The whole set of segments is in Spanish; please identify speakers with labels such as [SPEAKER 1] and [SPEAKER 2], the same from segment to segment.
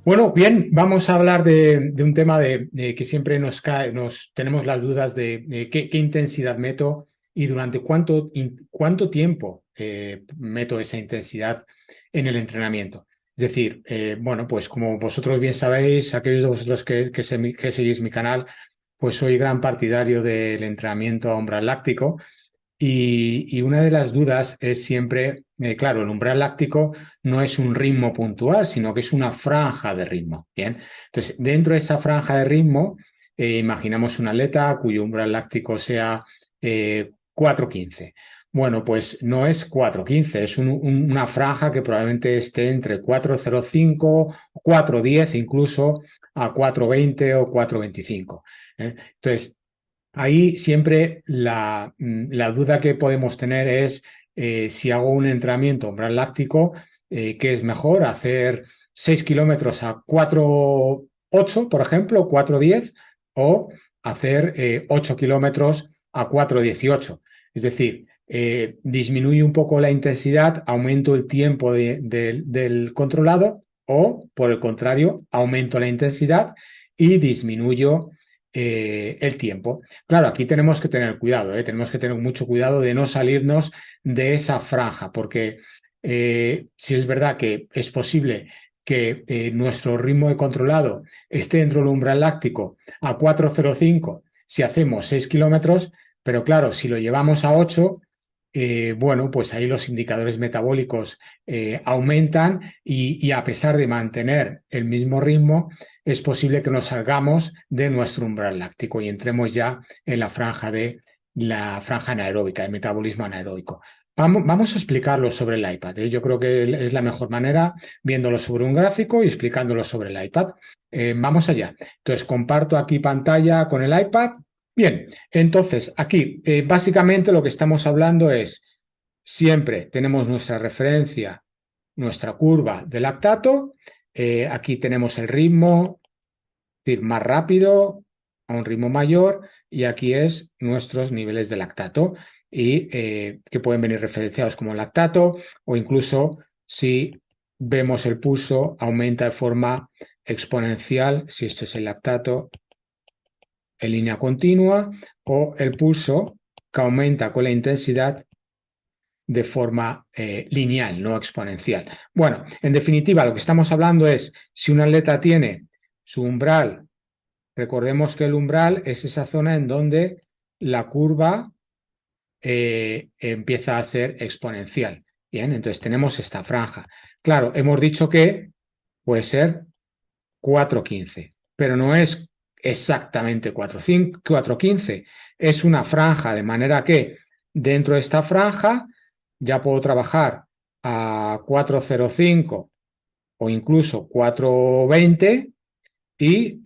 [SPEAKER 1] Bueno, bien, vamos a hablar de un tema de que siempre nos cae, tenemos las dudas de qué intensidad meto y durante cuánto tiempo meto esa intensidad en el entrenamiento. Es decir, bueno, pues como vosotros bien sabéis, aquellos de vosotros que seguís mi canal, pues soy gran partidario del entrenamiento a umbral láctico. Y una de las dudas es siempre, claro, el umbral láctico no es un ritmo puntual, sino que es una franja de ritmo. Bien, entonces dentro de esa franja de ritmo, imaginamos un atleta cuyo umbral láctico sea 4:15. Bueno, pues no es 4:15, es una franja que probablemente esté entre 4:05, 4:10, incluso a 4:20 o 4:25. Entonces, ahí siempre la duda que podemos tener es si hago un entrenamiento umbral láctico, ¿qué es mejor? ¿Hacer 6 kilómetros a 4:8, por ejemplo, 4:10, o hacer 8 kilómetros a 4:18? Es decir, disminuyo un poco la intensidad, aumento el tiempo del controlado, o por el contrario, aumento la intensidad y disminuyo el tiempo. Claro, aquí tenemos que tener cuidado, tenemos que tener mucho cuidado de no salirnos de esa franja, porque si es verdad que es posible que nuestro ritmo de controlado esté dentro del umbral láctico a 4:05 si hacemos 6 kilómetros, pero claro, si lo llevamos a 8, bueno, pues ahí los indicadores metabólicos aumentan y a pesar de mantener el mismo ritmo, es posible que nos salgamos de nuestro umbral láctico y entremos ya en la franja anaeróbica, el metabolismo anaeróbico. Vamos a explicarlo sobre el iPad. Yo creo que es la mejor manera, viéndolo sobre un gráfico y explicándolo sobre el iPad. Vamos allá. Entonces, comparto aquí pantalla con el iPad. Bien, entonces aquí básicamente lo que estamos hablando es, siempre tenemos nuestra referencia, nuestra curva de lactato. Aquí tenemos el ritmo, es decir, más rápido, a un ritmo mayor, y aquí es nuestros niveles de lactato, y que pueden venir referenciados como lactato, o incluso si vemos el pulso, aumenta de forma exponencial, si esto es el lactato en línea continua, o el pulso que aumenta con la intensidad de forma lineal, no exponencial. Bueno, en definitiva, lo que estamos hablando es si un atleta tiene su umbral. Recordemos que el umbral es esa zona en donde la curva empieza a ser exponencial. Bien, entonces tenemos esta franja. Claro, hemos dicho que puede ser 4:15, pero no es exactamente 4:15, es una franja, de manera que dentro de esta franja ya puedo trabajar a 4:05 o incluso 4:20, y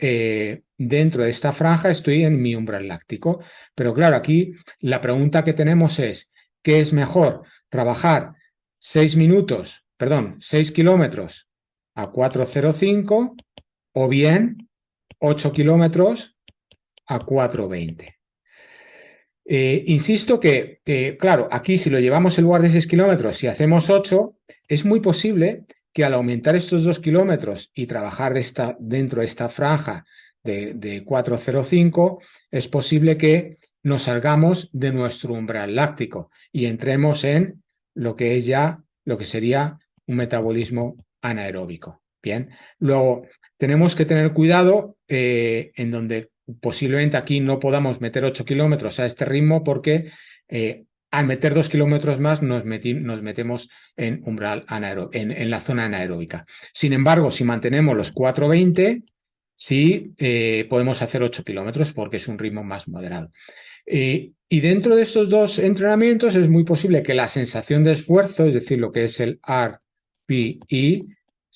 [SPEAKER 1] dentro de esta franja estoy en mi umbral láctico. Pero claro, aquí la pregunta que tenemos es, ¿qué es mejor? ¿Trabajar 6 minutos, perdón, 6 kilómetros a 4:05 o bien 8 kilómetros a 4:20? Insisto que, claro, aquí si lo llevamos en lugar de 6 kilómetros, si hacemos 8, es muy posible que al aumentar estos 2 kilómetros y trabajar dentro de esta franja de 4:05, es posible que nos salgamos de nuestro umbral láctico y entremos en lo que es ya lo que sería un metabolismo anaeróbico. Bien, luego tenemos que tener cuidado en donde posiblemente aquí no podamos meter 8 kilómetros a este ritmo, porque al meter 2 kilómetros más nos metemos en umbral en la zona anaeróbica. Sin embargo, si mantenemos los 4:20, sí podemos hacer 8 kilómetros porque es un ritmo más moderado. Y dentro de estos dos entrenamientos es muy posible que la sensación de esfuerzo, es decir, lo que es el RPE,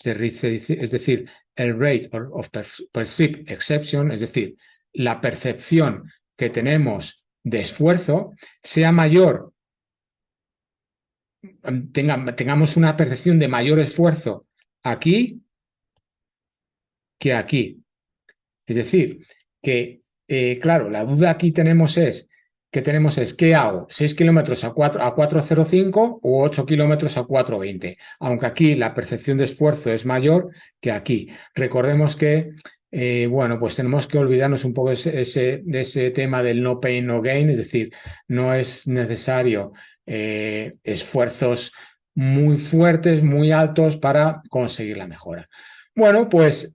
[SPEAKER 1] es decir, el Rate of Perceived Exception, es decir, la percepción que tenemos de esfuerzo, sea mayor, tengamos una percepción de mayor esfuerzo aquí que aquí. Es decir, que, claro, la duda aquí tenemos es que tenemos es, ¿qué hago? ¿6 kilómetros a 4,05 o 8 kilómetros a 4,20? Aunque aquí la percepción de esfuerzo es mayor que aquí. Recordemos que, bueno, pues tenemos que olvidarnos un poco de ese tema del no pain, no gain, es decir, no es necesario esfuerzos muy fuertes, muy altos para conseguir la mejora. Bueno, pues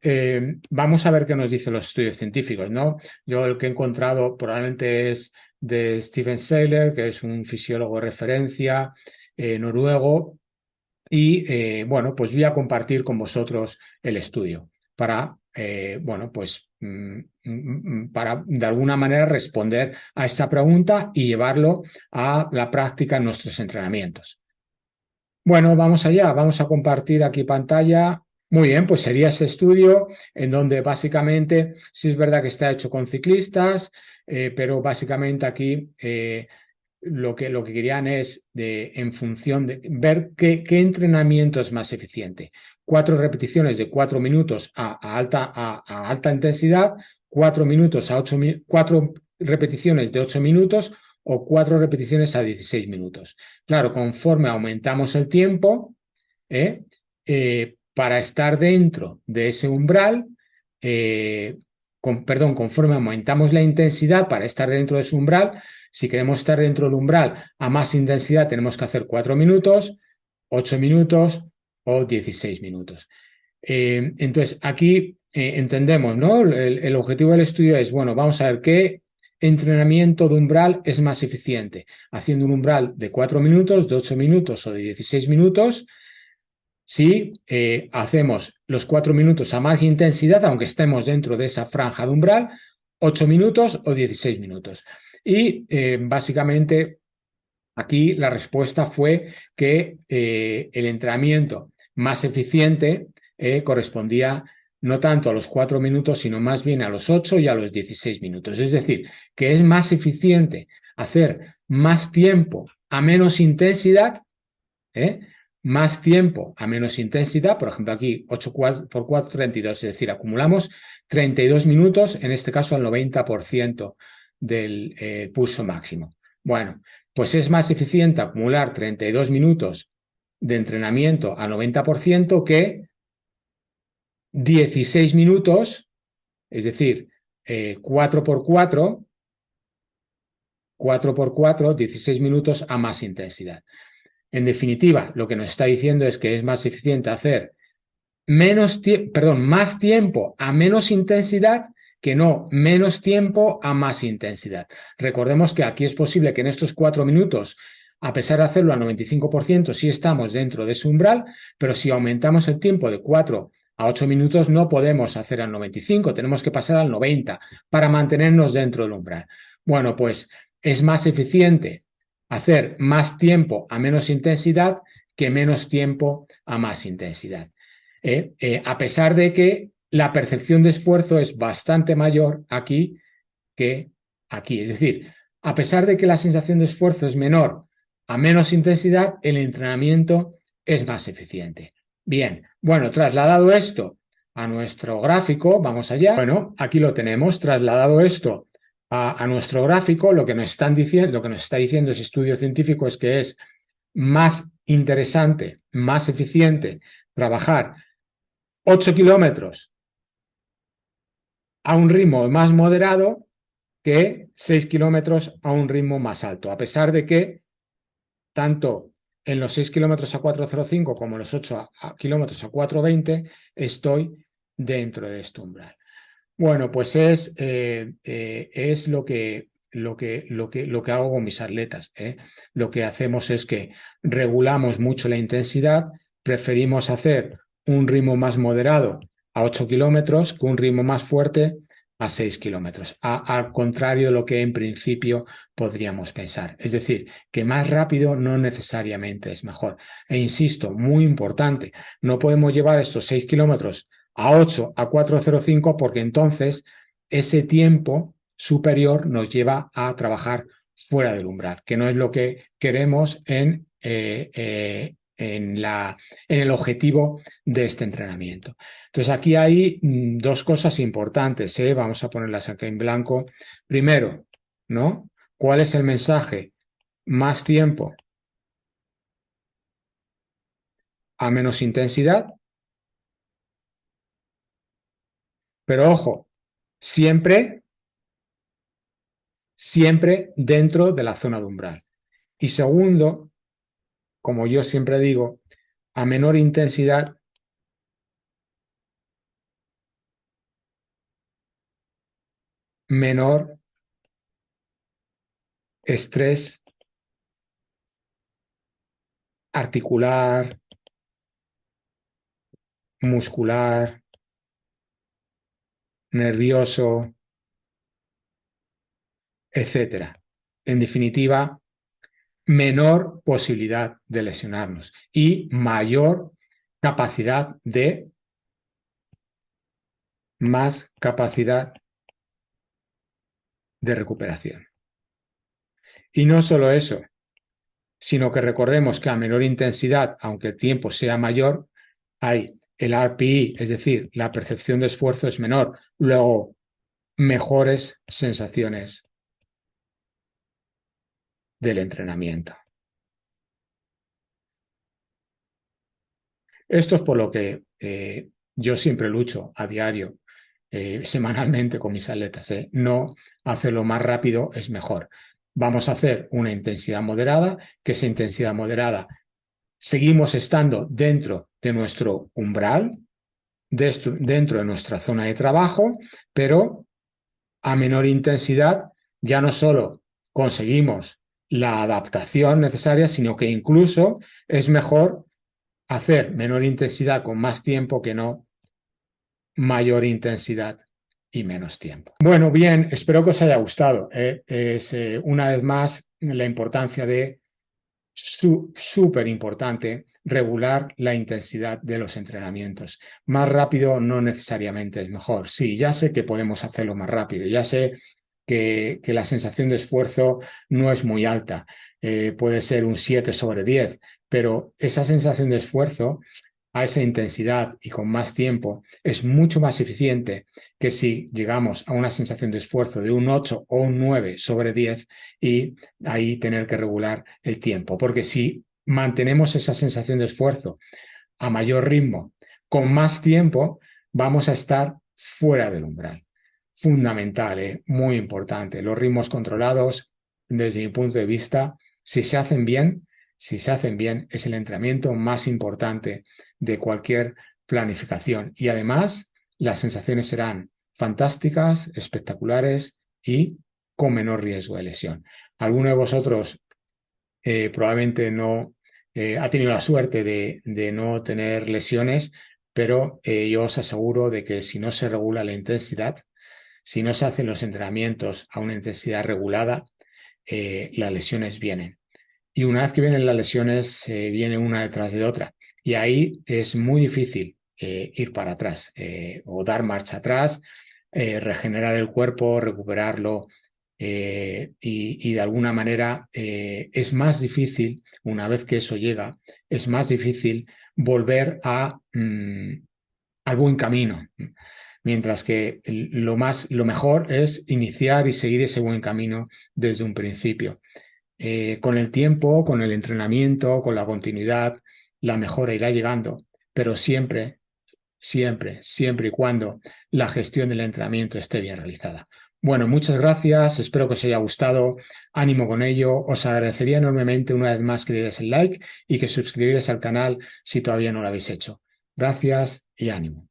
[SPEAKER 1] vamos a ver qué nos dicen los estudios científicos, ¿no? Yo el que he encontrado probablemente es de Steven Seiler, que es un fisiólogo de referencia noruego, y bueno, pues voy a compartir con vosotros el estudio para, bueno, pues para de alguna manera responder a esta pregunta y llevarlo a la práctica en nuestros entrenamientos. Bueno, vamos allá, vamos a compartir aquí pantalla. Muy bien, pues sería ese estudio en donde básicamente, sí es verdad que está hecho con ciclistas, pero básicamente aquí lo que querían es, en función de ver qué entrenamiento es más eficiente. 4 repeticiones de 4 minutos a alta intensidad, 4 minutos a 4 repeticiones de 8 minutos o 4 repeticiones a 16 minutos. Claro, conforme aumentamos el tiempo, para estar dentro de ese umbral, perdón, conforme aumentamos la intensidad para estar dentro de ese umbral, si queremos estar dentro del umbral a más intensidad, tenemos que hacer 4 minutos, 8 minutos o 16 minutos. Entonces, aquí entendemos, ¿no? El objetivo del estudio es, bueno, vamos a ver qué entrenamiento de umbral es más eficiente, haciendo un umbral de 4 minutos, de 8 minutos o de 16 minutos. Si hacemos los 4 minutos a más intensidad, aunque estemos dentro de esa franja de umbral, 8 minutos o 16 minutos. Y básicamente aquí la respuesta fue que el entrenamiento más eficiente correspondía no tanto a los 4 minutos, sino más bien a los 8 y a los 16 minutos. Es decir, que es más eficiente hacer más tiempo a menos intensidad, más tiempo a menos intensidad, por ejemplo aquí 8 por 4, 32, es decir, acumulamos 32 minutos, en este caso al 90% del pulso máximo. Bueno, pues es más eficiente acumular 32 minutos de entrenamiento al 90% que 16 minutos, es decir, 4 por 4, 4 por 4, 16 minutos a más intensidad. En definitiva, lo que nos está diciendo es que es más eficiente hacer más tiempo a menos intensidad que no menos tiempo a más intensidad. Recordemos que aquí es posible que en estos 4 minutos, a pesar de hacerlo al 95%, sí estamos dentro de ese umbral, pero si aumentamos el tiempo de 4 a 8 minutos no podemos hacer al 95, tenemos que pasar al 90 para mantenernos dentro del umbral. Bueno, pues es más eficiente hacer más tiempo a menos intensidad que menos tiempo a más intensidad. A pesar de que la percepción de esfuerzo es bastante mayor aquí que aquí. Es decir, a pesar de que la sensación de esfuerzo es menor a menos intensidad, el entrenamiento es más eficiente. Bien, bueno, trasladado esto a nuestro gráfico, vamos allá. Bueno, aquí lo tenemos, trasladado esto a nuestro gráfico, lo que nos está diciendo ese estudio científico es que es más interesante, más eficiente trabajar 8 kilómetros a un ritmo más moderado que 6 kilómetros a un ritmo más alto, a pesar de que tanto en los 6 kilómetros a 4,05 como en los 8 kilómetros a 4,20 estoy dentro de este umbral. Bueno, pues es lo que hago con mis atletas. Lo que hacemos es que regulamos mucho la intensidad, preferimos hacer un ritmo más moderado a 8 kilómetros que un ritmo más fuerte a 6 kilómetros, al contrario de lo que en principio podríamos pensar. Es decir, que más rápido no necesariamente es mejor. E insisto, muy importante, no podemos llevar estos 6 kilómetros a 8, a 4,05, porque entonces ese tiempo superior nos lleva a trabajar fuera del umbral, que no es lo que queremos en el objetivo de este entrenamiento. Entonces aquí hay dos cosas importantes, vamos a ponerlas aquí en blanco. Primero, ¿no? ¿Cuál es el mensaje? Más tiempo a menos intensidad, pero ojo, siempre, siempre dentro de la zona de umbral. Y segundo, como yo siempre digo, a menor intensidad, menor estrés articular, muscular, nervioso, etcétera. En definitiva, menor posibilidad de lesionarnos y mayor capacidad de más capacidad de recuperación. Y no solo eso, sino que recordemos que a menor intensidad, aunque el tiempo sea mayor, hay el RPI, es decir, la percepción de esfuerzo es menor, luego mejores sensaciones del entrenamiento. Esto es por lo que yo siempre lucho a diario, semanalmente con mis atletas. No hacerlo más rápido es mejor. Vamos a hacer una intensidad moderada, que esa intensidad moderada seguimos estando dentro de nuestro umbral, dentro de nuestra zona de trabajo, pero a menor intensidad ya no solo conseguimos la adaptación necesaria, sino que incluso es mejor hacer menor intensidad con más tiempo que no mayor intensidad y menos tiempo. Bueno, bien, espero que os haya gustado. Es una vez más la importancia de súper importante regular la intensidad de los entrenamientos. Más rápido no necesariamente es mejor. Sí, ya sé que podemos hacerlo más rápido, ya sé que la sensación de esfuerzo no es muy alta, puede ser un 7/10, pero esa sensación de esfuerzo a esa intensidad y con más tiempo es mucho más eficiente que si llegamos a una sensación de esfuerzo de un 8 o un 9/10 y ahí tener que regular el tiempo. Porque si mantenemos esa sensación de esfuerzo a mayor ritmo, con más tiempo, vamos a estar fuera del umbral. Fundamental, muy importante. Los ritmos controlados, desde mi punto de vista, si se hacen bien, es el entrenamiento más importante de cualquier planificación. Y además, las sensaciones serán fantásticas, espectaculares y con menor riesgo de lesión. Alguno de vosotros probablemente no ha tenido la suerte de no tener lesiones, pero yo os aseguro de que si no se regula la intensidad, si no se hacen los entrenamientos a una intensidad regulada, las lesiones vienen. Y una vez que vienen las lesiones, viene una detrás de otra. Y ahí es muy difícil ir para atrás o dar marcha atrás, regenerar el cuerpo, recuperarlo. Y de alguna manera es más difícil, una vez que eso llega, es más difícil volver al buen camino. Mientras que lo mejor es iniciar y seguir ese buen camino desde un principio. Con el tiempo, con el entrenamiento, con la continuidad, la mejora irá llegando, pero siempre, siempre, siempre y cuando la gestión del entrenamiento esté bien realizada. Bueno, muchas gracias, espero que os haya gustado, ánimo con ello, os agradecería enormemente una vez más que le deis el like y que suscribáis al canal si todavía no lo habéis hecho. Gracias y ánimo.